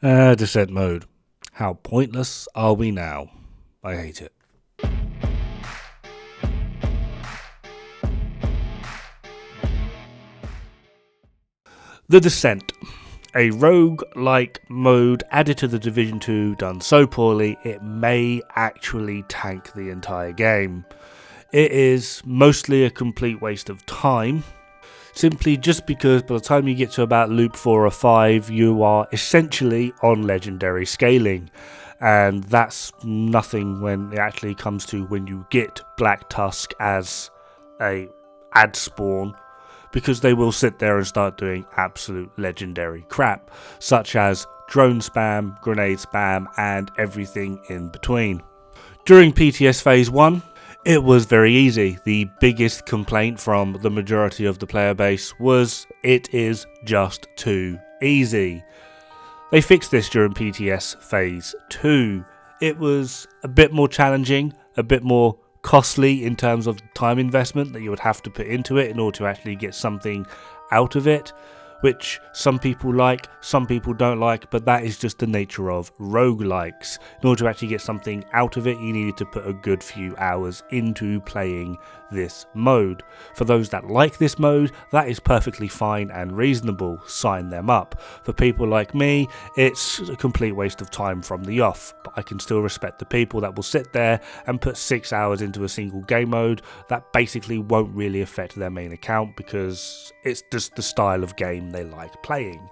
Descent mode. How pointless are we now? I hate it. The Descent. A rogue-like mode added to the Division 2 done so poorly it may actually tank the entire game. It is mostly a complete waste of time, simply just because by the time you get to about loop 4 or 5 you are essentially on legendary scaling, and that's nothing when it actually comes to when you get Black Tusk as a ad spawn, because they will sit there and start doing absolute legendary crap, such as drone spam, grenade spam, and everything in between. During PTS Phase 1, it was very easy. The biggest complaint from the majority of the player base was it is just too easy. They fixed this during PTS Phase 2. It was a bit more challenging, a bit more costly in terms of time investment that you would have to put into it in order to actually get something out of it, which some people like, some people don't like, but that is just the nature of roguelikes. In order to actually get something out of it, you needed to put a good few hours into playing this mode. For those that like this mode, that is perfectly fine and reasonable. Sign them up. For people like me, it's a complete waste of time from the off, but I can still respect the people that will sit there and put 6 hours into a single game mode that basically won't really affect their main account because it's just the style of game they like playing.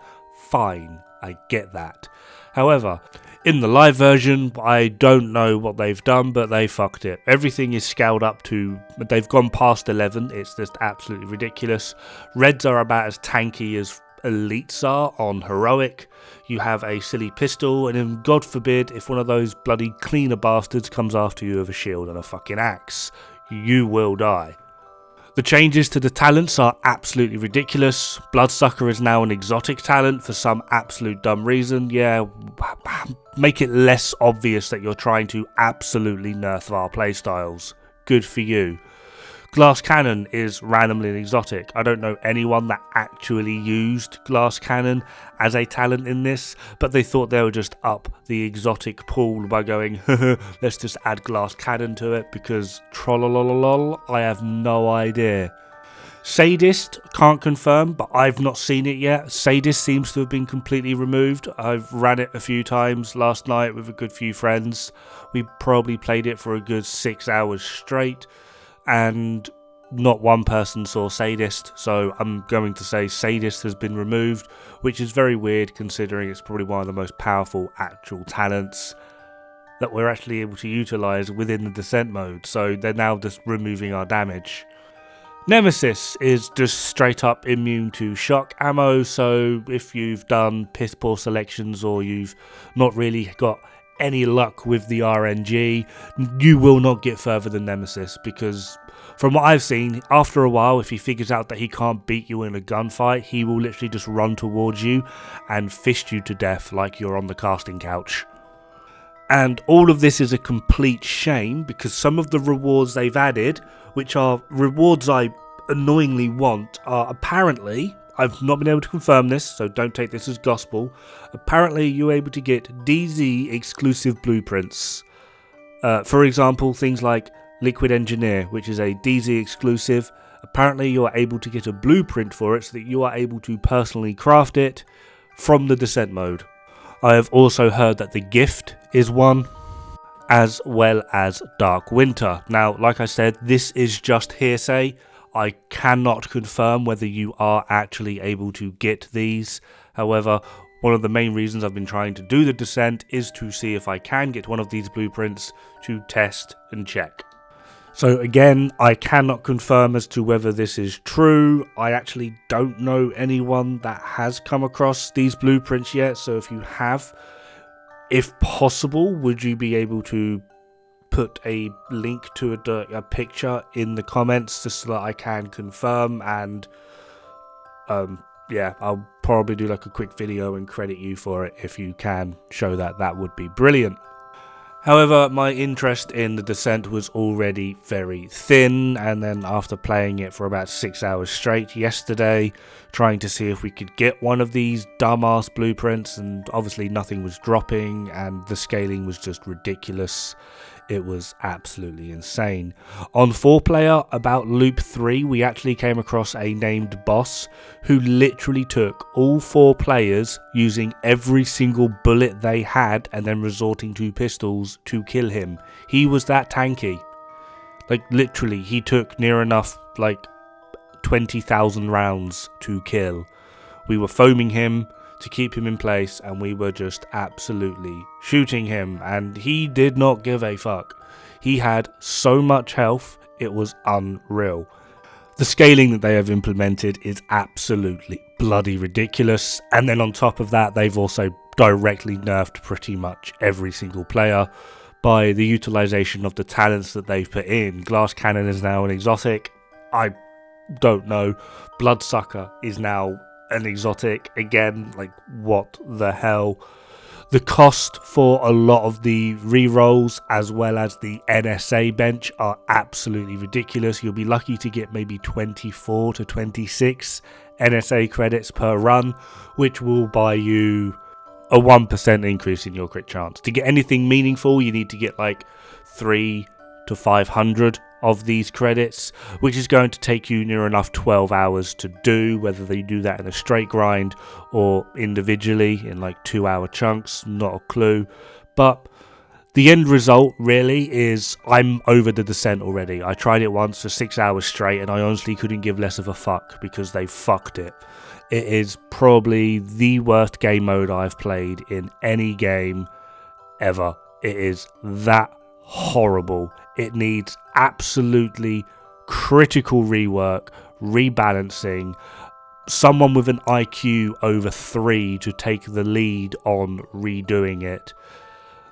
Fine, I get that. However, in the live version, I don't know what they've done, but they fucked it. Everything is scaled up to, they've gone past 11, it's just absolutely ridiculous. Reds are about as tanky as elites are on heroic. You have a silly pistol, and then God forbid if one of those bloody cleaner bastards comes after you with a shield and a fucking axe, you will die. The changes to the talents are absolutely ridiculous. Bloodsucker is now an exotic talent for some absolute dumb reason. Yeah, make it less obvious that you're trying to absolutely nerf our playstyles. Good for you. Glass Cannon is randomly an exotic. I don't know anyone that actually used Glass Cannon as a talent in this, but they thought they would just up the exotic pool by going, let's just add Glass Cannon to it because trollololol, I have no idea. Sadist, can't confirm, but I've not seen it yet. Sadist seems to have been completely removed. I've ran it a few times last night with a good few friends. We probably played it for a good 6 hours straight, and not one person saw Sadist, so I'm going to say Sadist has been removed, which is very weird considering it's probably one of the most powerful actual talents that we're actually able to utilise within the Descent mode, so they're now just removing our damage. Nemesis is just straight up immune to shock ammo, so if you've done piss poor selections or you've not really got any luck with the RNG, you will not get further than Nemesis, because from what I've seen, after a while, if he figures out that he can't beat you in a gunfight, he will literally just run towards you and fist you to death like you're on the casting couch. And all of this is a complete shame because some of the rewards they've added, which are rewards I annoyingly want, are apparently, I've not been able to confirm this, so don't take this as gospel. Apparently, you're able to get DZ exclusive blueprints. For example, things like Liquid Engineer, which is a DZ exclusive. Apparently, you are able to get a blueprint for it so that you are able to personally craft it from the Descent mode. I have also heard that the Gift is one, as well as Dark Winter. Now, like I said, this is just hearsay. I cannot confirm whether you are actually able to get these. However, one of the main reasons I've been trying to do the Descent is to see if I can get one of these blueprints to test and check. So again, I cannot confirm as to whether this is true. I actually don't know anyone that has come across these blueprints yet, so if you have, if possible, would you be able to put a link to a picture in the comments just so that I can confirm, and yeah, I'll probably do like a quick video and credit you for it if you can show that. That would be brilliant. However, my interest in the Descent was already very thin, and then after playing it for about 6 hours straight yesterday, trying to see if we could get one of these dumbass blueprints, and obviously nothing was dropping, and the scaling was just ridiculous. It was absolutely insane. On 4-player, about loop 3, we actually came across a named boss who literally took all 4 players using every single bullet they had and then resorting to pistols to kill him. He was that tanky. Like, literally, he took near enough, 20,000 rounds to kill. We were foaming him to keep him in place, and we were just absolutely shooting him, and he did not give a fuck. He had so much health, it was unreal. The scaling that they have implemented is absolutely bloody ridiculous, and then on top of that, they've also directly nerfed pretty much every single player by the utilization of the talents that they've put in. Glass Cannon is now an exotic. I don't know. Bloodsucker is now an exotic again. What the hell? The cost for a lot of the rerolls as well as the NSA bench are absolutely ridiculous. You'll be lucky to get maybe 24 to 26 NSA credits per run, which will buy you a 1% increase in your crit chance. To get anything meaningful, you need to get 3 to 500 of these credits, which is going to take you near enough 12 hours to do, whether they do that in a straight grind or individually in 2-hour chunks, not a clue. But the end result really is I'm over the Descent already. I tried it once for 6 hours straight and I honestly couldn't give less of a fuck because they fucked it. It is probably the worst game mode I've played in any game ever. It is that horrible. It needs absolutely critical rework, rebalancing, someone with an IQ over 3 to take the lead on redoing it.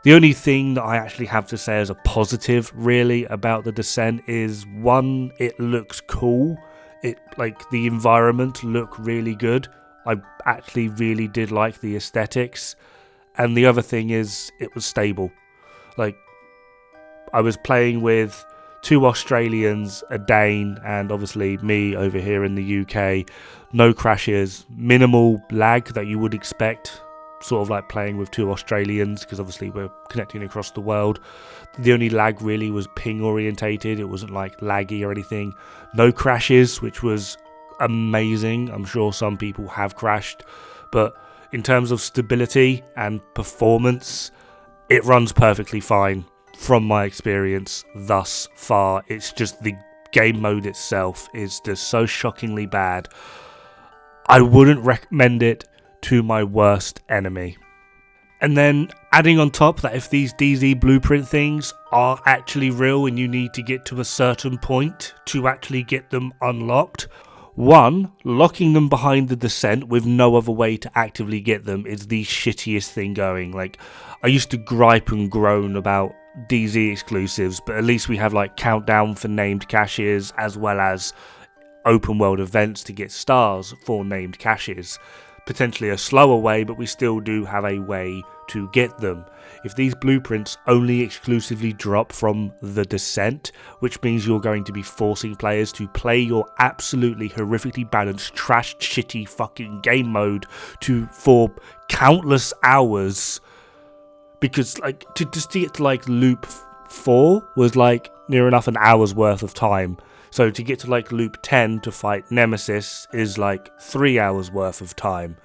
The only thing that I actually have to say as a positive really about the Descent is, one, it looks cool. The environment looked really good. I actually really did like the aesthetics. And the other thing is, it was stable. I was playing with 2 Australians, a Dane, and obviously me over here in the UK. No crashes, minimal lag that you would expect, sort of like playing with 2 Australians, because obviously we're connecting across the world. The only lag really was ping orientated. It wasn't laggy or anything. No crashes, which was amazing. I'm sure some people have crashed, but in terms of stability and performance, it runs perfectly fine. From my experience thus far, it's just the game mode itself is just so shockingly bad. I wouldn't recommend it to my worst enemy. And then adding on top that if these DZ blueprint things are actually real and you need to get to a certain point to actually get them unlocked, one, locking them behind the Descent with no other way to actively get them is the shittiest thing going. I used to gripe and groan about DZ exclusives, but at least we have countdown for named caches as well as open world events to get stars for named caches. Potentially a slower way, but we still do have a way to get them. If these blueprints only exclusively drop from the Descent, which means you're going to be forcing players to play your absolutely horrifically balanced, trashed, shitty fucking game mode for countless hours, because to get to loop 4 was near enough an hour's worth of time. So to get to loop 10 to fight Nemesis is 3 hours worth of time.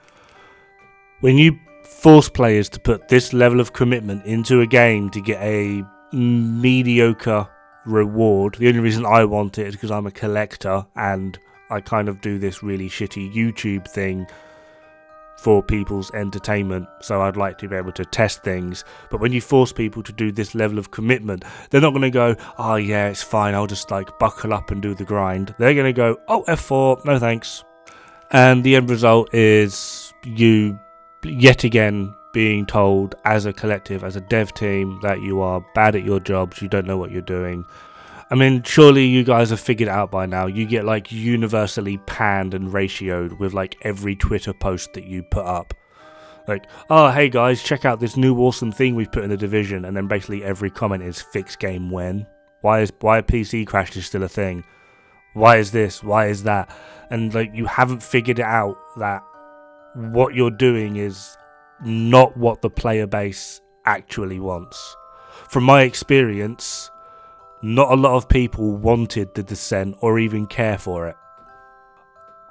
When you force players to put this level of commitment into a game to get a mediocre reward, the only reason I want it is because I'm a collector and I kind of do this really shitty YouTube thing for people's entertainment, so I'd like to be able to test things. But when you force people to do this level of commitment, they're not going to go, oh yeah, it's fine, I'll just buckle up and do the grind. They're going to go, oh, F4, no thanks. And the end result is you yet again being told as a collective, as a dev team, that you are bad at your jobs, you don't know what you're doing. I mean, surely you guys have figured it out by now. You get universally panned and ratioed with every Twitter post that you put up. Like, oh, hey guys, check out this new awesome thing we've put in the Division, and then basically every comment is fix game when? Why a PC crash is still a thing? Why is this? Why is that? And like, you haven't figured it out that what you're doing is not what the player base actually wants. From my experience, not a lot of people wanted the Descent or even care for it.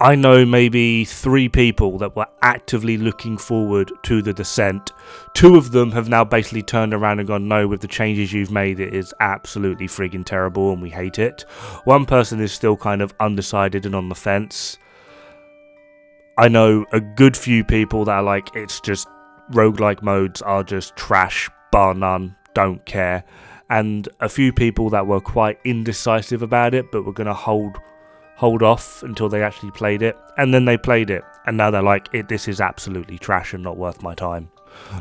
I know maybe 3 people that were actively looking forward to the Descent. 2 of them have now basically turned around and gone, no, with the changes you've made, it is absolutely friggin' terrible and we hate it. 1 person is still kind of undecided and on the fence. I know a good few people that are like, it's just roguelike modes are just trash, bar none, don't care. And a few people that were quite indecisive about it, but were going to hold off until they actually played it, and then they played it, and now they're like, this is absolutely trash and not worth my time.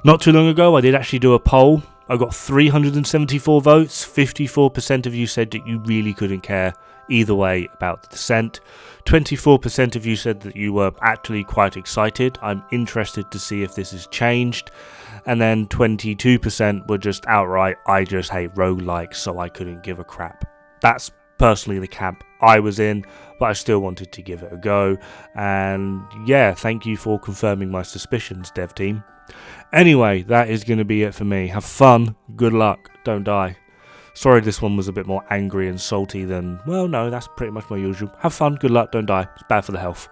Not too long ago, I did actually do a poll. I got 374 votes. 54% of you said that you really couldn't care either way about the Descent. 24% of you said that you were actually quite excited. I'm interested to see if this has changed. And then 22% were just outright, I just hate roguelikes, so I couldn't give a crap. That's personally the camp I was in, but I still wanted to give it a go. And yeah, thank you for confirming my suspicions, dev team. Anyway, that is going to be it for me. Have fun, good luck, don't die. Sorry this one was a bit more angry and salty than, well, no, that's pretty much my usual. Have fun, good luck, don't die. It's bad for the health.